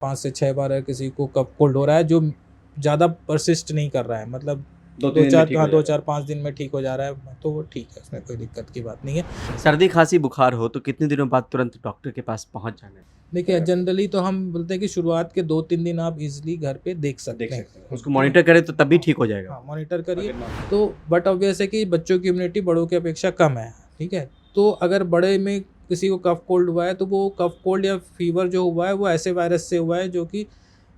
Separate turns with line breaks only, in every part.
5 से 6 बार अगर किसी को कफ कोल्ड हो रहा है जो ज़्यादा परसिस्ट नहीं कर रहा है, मतलब 2-4-5 दिन में ठीक हो जा रहा है, तो वो ठीक है, उसमें कोई दिक्कत की बात नहीं है।
सर्दी खांसी बुखार हो तो कितने दिनों बाद तुरंत डॉक्टर के पास पहुंच जाना है?
देखिए जनरली तो हम बोलते हैं कि शुरुआत के 2-3 दिन आप इजीली घर पे देख सकते हैं।
उसको मॉनिटर करें तो तभी ठीक हो जाएगा।
हाँ, मॉनिटर करिए। तो बट ऑब्वियस है कि बच्चों की इम्यूनिटी बड़ों की अपेक्षा कम है, ठीक है? तो अगर बड़े में किसी को कफ कोल्ड हुआ है तो वो कफ कोल्ड या फीवर जो हुआ है वो ऐसे वायरस से हुआ है जो कि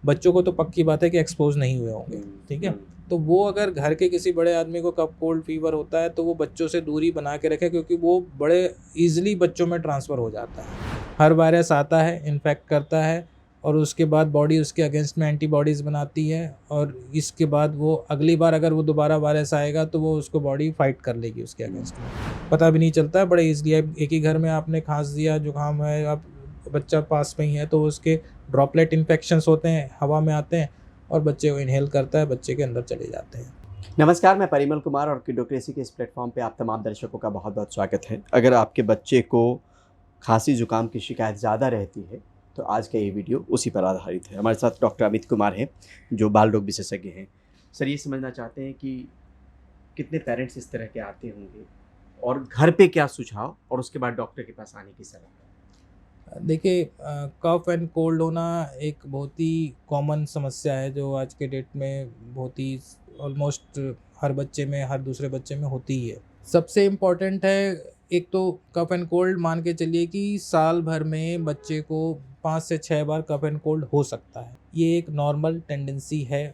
बच्चों को तो पक्की बात है कि एक्सपोज नहीं हुए होंगे, ठीक है? तो वो अगर घर के किसी बड़े आदमी को कफ कोल्ड फीवर होता है तो वो बच्चों से दूरी बना के रखे, क्योंकि वो बड़े ईजिली बच्चों में ट्रांसफ़र हो जाता है। हर वायरस आता है, इन्फेक्ट करता है और उसके बाद बॉडी उसके अगेंस्ट में एंटीबॉडीज़ बनाती है और इसके बाद वो अगली बार अगर वो दोबारा वायरस आएगा तो वो उसको बॉडी फाइट कर लेगी उसके अगेंस्ट में। पता भी नहीं चलता है, बड़े ईजिली एक ही घर में आपने खांस दिया, जुकाम है, आप बच्चा पास में ही है तो उसके ड्रॉपलेट इन्फेक्शंस होते हैं, हवा में आते हैं और बच्चे को इनहेल करता है, बच्चे के अंदर चले जाते हैं।
नमस्कार, मैं परिमल कुमार और किडोक्रेसी के इस प्लेटफॉर्म पे आप तमाम दर्शकों का बहुत बहुत स्वागत है। अगर आपके बच्चे को खांसी जुकाम की शिकायत ज़्यादा रहती है तो आज का ये वीडियो उसी पर आधारित है। हमारे साथ डॉक्टर अमित कुमार हैं जो बाल रोग विशेषज्ञ हैं। सर, ये समझना चाहते हैं कि कितने पेरेंट्स इस तरह के आते होंगे और घर पे क्या सुझाव और उसके बाद डॉक्टर के पास आने की सलाह?
देखिए कफ एंड कोल्ड होना एक बहुत ही कॉमन समस्या है जो आज के डेट में बहुत ही ऑलमोस्ट हर बच्चे में, हर दूसरे बच्चे में होती ही है। सबसे इम्पॉर्टेंट है, एक तो कफ एंड कोल्ड मान के चलिए कि साल भर में बच्चे को 5 से 6 बार कफ एंड कोल्ड हो सकता है। ये एक नॉर्मल टेंडेंसी है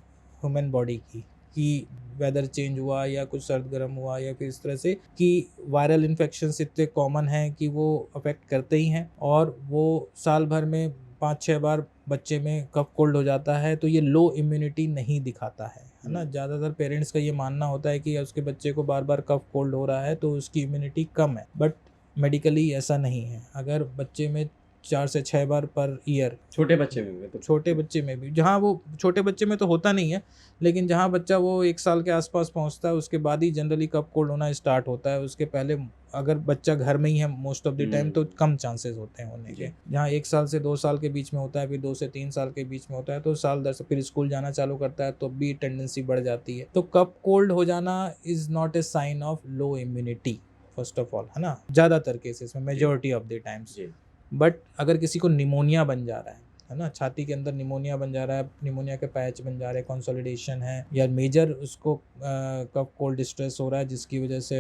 ह्यूमन बॉडी की कि वेदर चेंज हुआ या कुछ सर्द गर्म हुआ या फिर इस तरह से कि वायरल इन्फेक्शंस इतने कॉमन हैं कि वो अफेक्ट करते ही हैं और वो साल भर में 5-6 बार बच्चे में कफ कोल्ड हो जाता है तो ये लो इम्यूनिटी नहीं दिखाता है ना। ज़्यादातर पेरेंट्स का ये मानना होता है कि उसके बच्चे को बार बार कफ कोल्ड हो रहा है तो उसकी इम्यूनिटी कम है, बट मेडिकली ऐसा नहीं है। अगर बच्चे में 4 से 6 बार पर ईयर,
छोटे बच्चे में तो
छोटे बच्चे में भी, जहाँ वो छोटे बच्चे में तो होता नहीं है, लेकिन जहाँ बच्चा वो 1 साल के आसपास पहुँचता है उसके बाद ही जनरली कफ कोल्ड होना स्टार्ट होता है। उसके पहले अगर बच्चा घर में ही है मोस्ट ऑफ द टाइम तो कम चांसेस होते हैं होने के। जहाँ 1 साल से 2 साल के बीच में होता है, फिर 2 से 3 साल के बीच में होता है, तो साल दर से फिर स्कूल जाना चालू करता है तो भी टेंडेंसी बढ़ जाती है। तो कफ कोल्ड हो जाना is not a sign of low immunity first of all, है ना, ज़्यादातर केसेस में, majority of the times. But अगर किसी को निमोनिया बन जा रहा है ना, छाती के अंदर निमोनिया बन जा रहा है, निमोनिया के पैच बन जा रहे हैं, कंसोलिडेशन है या मेजर उसको कफ कोल्ड स्ट्रेस हो रहा है जिसकी वजह से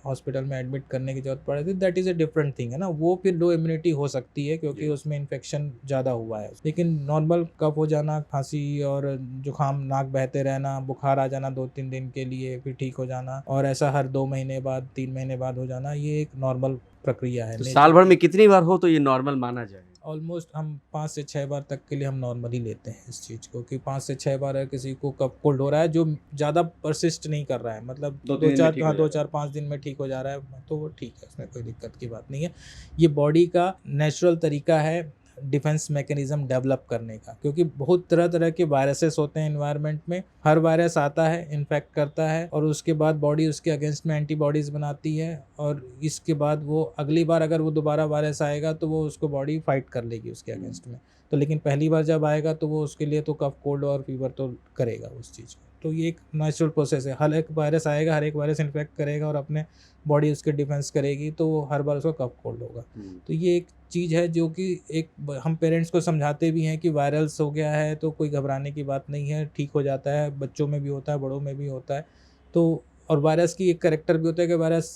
हॉस्पिटल में एडमिट करने की जरूरत पड़े थी, that is a different thing, है ना। वो फिर लो इम्यूनिटी हो सकती है क्योंकि उसमें इन्फेक्शन ज़्यादा हुआ है। लेकिन नॉर्मल कफ हो जाना, खांसी और जुकाम, नाक बहते रहना, बुखार आ जाना 2-3 दिन के लिए फिर ठीक हो जाना और ऐसा हर 2 महीने बाद, 3 महीने बाद हो जाना, ये एक नॉर्मल प्रक्रिया है।
तो साल भर में कितनी बार हो तो ये नॉर्मल माना जाए?
ऑलमोस्ट हम 5 से 6 बार तक के लिए हम नॉर्मली लेते हैं इस चीज़ को कि 5 से 6 बार अगर किसी को कफ कोल्ड हो रहा है जो ज़्यादा परसिस्ट नहीं कर रहा है, मतलब 2-4-5 दिन में ठीक हो जा रहा है, तो वो ठीक है, उसमें कोई दिक्कत की बात नहीं है। ये बॉडी का नेचुरल तरीका है डिफेंस मैकेनिज्म डेवलप करने का, क्योंकि बहुत तरह तरह के वायरसेस होते हैं एनवायरनमेंट में। हर वायरस आता है, इन्फेक्ट करता है और उसके बाद बॉडी उसके अगेंस्ट में एंटीबॉडीज़ बनाती है और इसके बाद वो अगली बार अगर वो दोबारा वायरस आएगा तो वो उसको बॉडी फाइट कर लेगी उसके अगेंस्ट में। तो लेकिन पहली बार जब आएगा तो वो उसके लिए तो कफ कोल्ड और फीवर तो करेगा उस चीज़ को। तो ये एक नेचुरल प्रोसेस है, हर एक वायरस आएगा, हर एक वायरस इन्फेक्ट करेगा और अपने बॉडी उसके डिफेंस करेगी तो हर बार उसको कफ कोल्ड होगा। तो ये एक चीज़ है जो कि एक हम पेरेंट्स को समझाते भी हैं कि वायरल्स हो गया है तो कोई घबराने की बात नहीं है, ठीक हो जाता है, बच्चों में भी होता है, बड़ों में भी होता है। तो और वायरस की एक कैरेक्टर भी होता है कि वायरस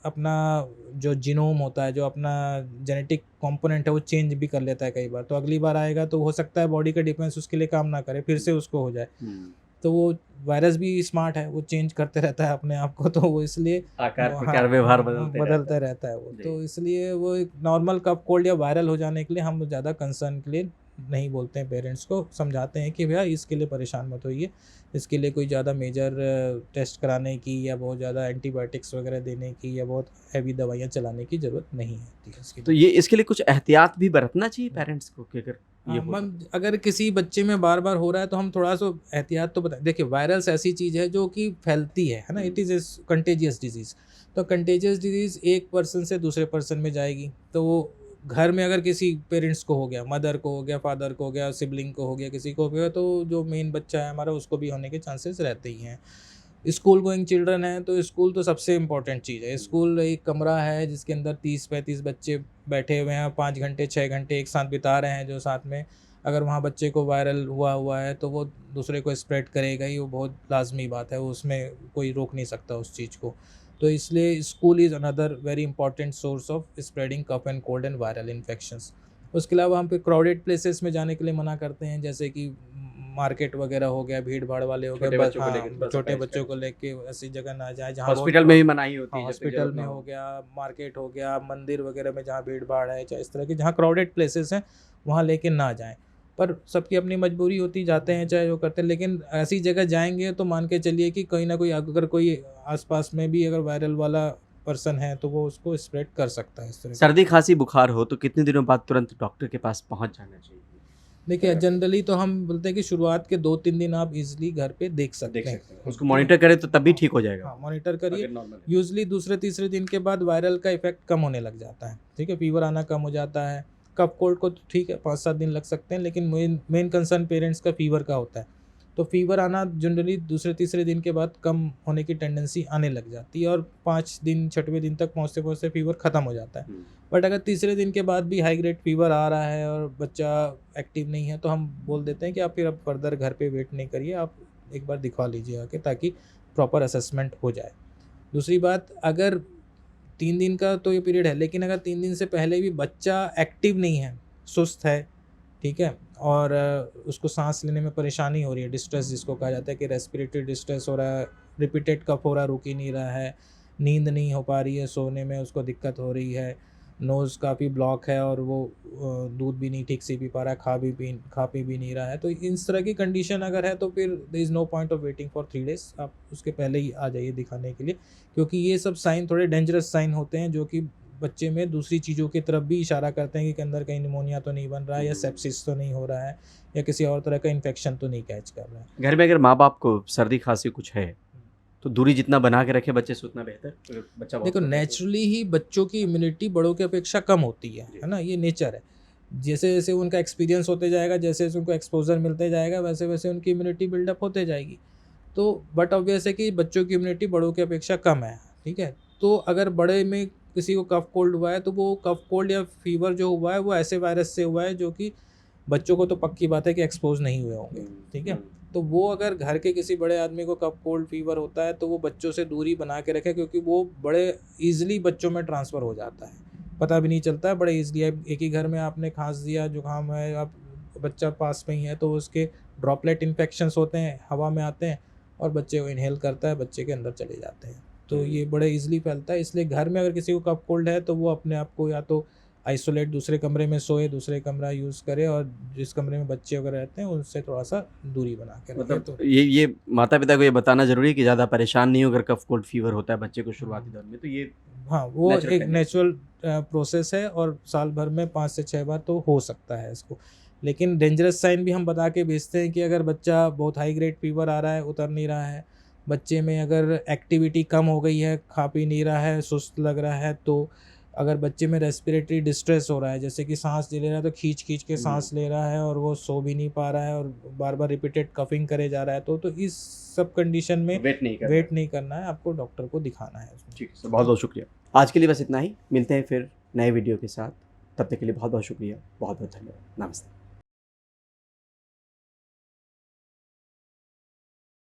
अपना जो जीनोम होता है, जो अपना जेनेटिक कंपोनेंट है, वो चेंज भी कर लेता है कई बार। तो अगली बार आएगा तो हो सकता है बॉडी का डिफेंस उसके लिए काम ना करे, फिर से उसको हो जाए। तो वो वायरस भी स्मार्ट है, वो चेंज करते रहता है अपने आप को, तो वो इसलिए
आकार प्रकार व्यवहार
बदलते रहता है वो। तो इसलिए वो एक नॉर्मल कफ कोल्ड या वायरल हो जाने के लिए हम ज़्यादा कंसर्न के लिए नहीं बोलते हैं, पेरेंट्स को समझाते हैं कि भैया इसके लिए परेशान मत होइए, इसके लिए कोई ज़्यादा मेजर टेस्ट कराने की या बहुत ज़्यादा एंटीबायोटिक्स वगैरह देने की या बहुत हैवी दवाइयाँ चलाने की ज़रूरत नहीं है।
तो ये इसके लिए कुछ एहतियात भी बरतना चाहिए पेरेंट्स को कि
अगर किसी बच्चे में बार बार हो रहा है तो हम थोड़ा सा एहतियात तो बताएं। देखिए वायरल्स ऐसी चीज़ है जो कि फैलती है ना, it is a contagious disease. तो कंटेजियस डिजीज़ एक पर्सन से दूसरे पर्सन में जाएगी तो वो घर में अगर किसी पेरेंट्स को हो गया, मदर को हो गया, फादर को हो गया, सिबलिंग को हो गया, किसी को हो गया, तो जो मेन बच्चा है हमारा उसको भी होने के चांसेस रहते ही हैं। स्कूल गोइंग चिल्ड्रन है तो स्कूल तो सबसे इम्पोर्टेंट चीज़ है। स्कूल एक कमरा है जिसके अंदर 30-35 बच्चे बैठे हुए हैं, 5 घंटे 6 घंटे एक साथ बिता रहे हैं जो साथ में, अगर वहाँ बच्चे को वायरल हुआ है तो वो दूसरे को स्प्रेड करेगा ही, वो बहुत लाजमी बात है, वो उसमें कोई रोक नहीं सकता उस चीज़ को। तो इसलिए school is another very important source of spreading cough and cold and viral infections. उसके अलावा हम पे क्राउडेड प्लेसेस में जाने के लिए मना करते हैं, जैसे कि मार्केट वगैरह हो गया, भीड़ भाड़ वाले हो गए, छोटे बच्चों को लेके ऐसी जगह ना जाए जहाँ
हॉस्पिटल में भी मनाही होती है,
हॉस्पिटल में हो गया, मार्केट हो गया, मंदिर वगैरह में जहाँ भीड़ भाड़ है, चाहे इस तरह की जहाँ क्राउडेड प्लेसेस हैं वहाँ लेके ना जाएं। पर सबकी अपनी मजबूरी होती, जाते हैं चाहे जो करते हैं, लेकिन ऐसी जगह जाएंगे तो मान के चलिए कि कोई ना कोई, अगर कोई आसपास में भी अगर वायरल वाला पर्सन है तो वो उसको स्प्रेड कर सकता है इस तरह।
सर्दी खांसी बुखार हो तो कितने दिनों बाद तुरंत डॉक्टर के पास पहुंच जाना चाहिए?
देखिए जनरली तो हम बोलते हैं कि शुरुआत के 2-3 दिन आप इजीली घर पे देख सकते हैं।
उसको मॉनिटर करें तो तभी ठीक हो जाएगा।
हाँ, मॉनिटर करिए। यूजली दूसरे-तीसरे दिन के बाद वायरल का इफेक्ट कम होने लग जाता है, ठीक है, फीवर आना कम हो जाता है। कफ कोल्ड को तो ठीक है 5-7 दिन लग सकते हैं, लेकिन मेन कंसर्न पेरेंट्स का फीवर का होता है। तो फीवर आना जनरली दूसरे-तीसरे दिन के बाद कम होने की टेंडेंसी आने लग जाती है, और 5 दिन 6वें दिन तक पहुँचते-पहुँचते फीवर ख़त्म हो जाता है। बट अगर तीसरे दिन के बाद भी हाई ग्रेड फीवर आ रहा है और बच्चा एक्टिव नहीं है तो हम बोल देते हैं कि आप फिर अब फर्दर घर पे वेट नहीं करिए, आप एक बार दिखवा लीजिए आके, ताकि प्रॉपर असेसमेंट हो जाए। दूसरी बात, अगर 3 दिन का तो ये पीरियड है, लेकिन अगर 3 दिन से पहले भी बच्चा एक्टिव नहीं है, सुस्त है, ठीक है, और उसको सांस लेने में परेशानी हो रही है, डिस्ट्रेस जिसको कहा जाता है कि रेस्पिरेटरी डिस्ट्रेस हो रहा है, रिपीटेड कफ हो रहा है, रुक ही नहीं रहा है, नींद नहीं हो पा रही है, सोने में उसको दिक्कत हो रही है, नोज़ काफ़ी ब्लॉक है और वो दूध भी नहीं ठीक से पी पा रहा है, खा पी भी नहीं रहा है, तो इस तरह की कंडीशन अगर है तो फिर there is no point of waiting for 3 days, आप उसके पहले ही आ जाइए दिखाने के लिए, क्योंकि ये सब साइन थोड़े डेंजरस साइन होते हैं जो कि बच्चे में दूसरी चीज़ों की तरफ भी इशारा करते हैं कि अंदर कहीं निमोनिया तो नहीं बन रहा है, या सेप्सिस तो नहीं हो रहा है, या किसी और तरह का इन्फेक्शन तो नहीं कैच कर रहा है।
घर में अगर माँ बाप को सर्दी खांसी कुछ है तो दूरी जितना बना के रखे बच्चे से उतना बेहतर। बच्चा
देखो नेचुरली ही बच्चों की इम्यूनिटी बड़ों की अपेक्षा कम होती है ना, ये नेचर है। जैसे जैसे उनका एक्सपीरियंस होते जाएगा, जैसे जैसे उनको एक्सपोजर मिलते जाएगा, वैसे वैसे उनकी इम्यूनिटी बिल्डअप होते जाएगी। तो बट ऑब्वियस है कि बच्चों की इम्यूनिटी बड़ों की अपेक्षा कम है, ठीक है। तो अगर बड़े में किसी को कफ कोल्ड हुआ है तो वो कफ कोल्ड या फीवर जो हुआ है वो ऐसे वायरस से हुआ है जो कि बच्चों को तो पक्की बात है कि एक्सपोज नहीं हुए होंगे, ठीक है। तो वो अगर घर के किसी बड़े आदमी को कफ कोल्ड फीवर होता है तो वो बच्चों से दूरी बना के रखे, क्योंकि वो बड़े ईजिली बच्चों में ट्रांसफ़र हो जाता है, पता भी नहीं चलता है, बड़े ईजिली। एक ही घर में आपने खांस दिया, जुकाम है, आप बच्चा पास में ही है, तो उसके ड्रॉपलेट इन्फेक्शंस होते हैं, हवा में आते हैं और बच्चे को इनहेल करता है, बच्चे के अंदर चले जाते हैं, तो ये बड़े ईजिली फैलता है। इसलिए घर में अगर किसी को कफ कोल्ड है तो वो अपने आप को या तो आइसोलेट, दूसरे कमरे में सोए, दूसरे कमरा यूज़ करे, और जिस कमरे में बच्चे वगैरह रहते हैं उनसे थोड़ा सा दूरी बना के रखें।
मतलब
तो
ये माता पिता को ये बताना जरूरी है कि ज़्यादा परेशान नहीं हो अगर कफ कोल्ड फीवर होता है बच्चे को शुरुआती दौर में, तो ये
हाँ, वो
natural
एक
condition।
नेचुरल प्रोसेस है, और साल भर में 5 से 6 बार तो हो सकता है इसको। लेकिन डेंजरस साइन भी हम बता के भेजते हैं कि अगर बच्चा बहुत हाई ग्रेड फीवर आ रहा है, उतर नहीं रहा है, बच्चे में अगर एक्टिविटी कम हो गई है, खा पी नहीं रहा है, सुस्त लग रहा है, तो अगर बच्चे में रेस्पिरेटरी डिस्ट्रेस हो रहा है, जैसे कि सांस ले रहा है तो खींच के सांस ले रहा है और वो सो भी नहीं पा रहा है और बार बार रिपीटेड कफिंग करे जा रहा है, तो इस सब कंडीशन में वेट नहीं करना है, आपको डॉक्टर को दिखाना है।
ठीक है, बहुत बहुत शुक्रिया। आज के लिए बस इतना ही, मिलते हैं फिर नए वीडियो के साथ, तब तक के लिए बहुत बहुत शुक्रिया, बहुत बहुत धन्यवाद, नमस्ते।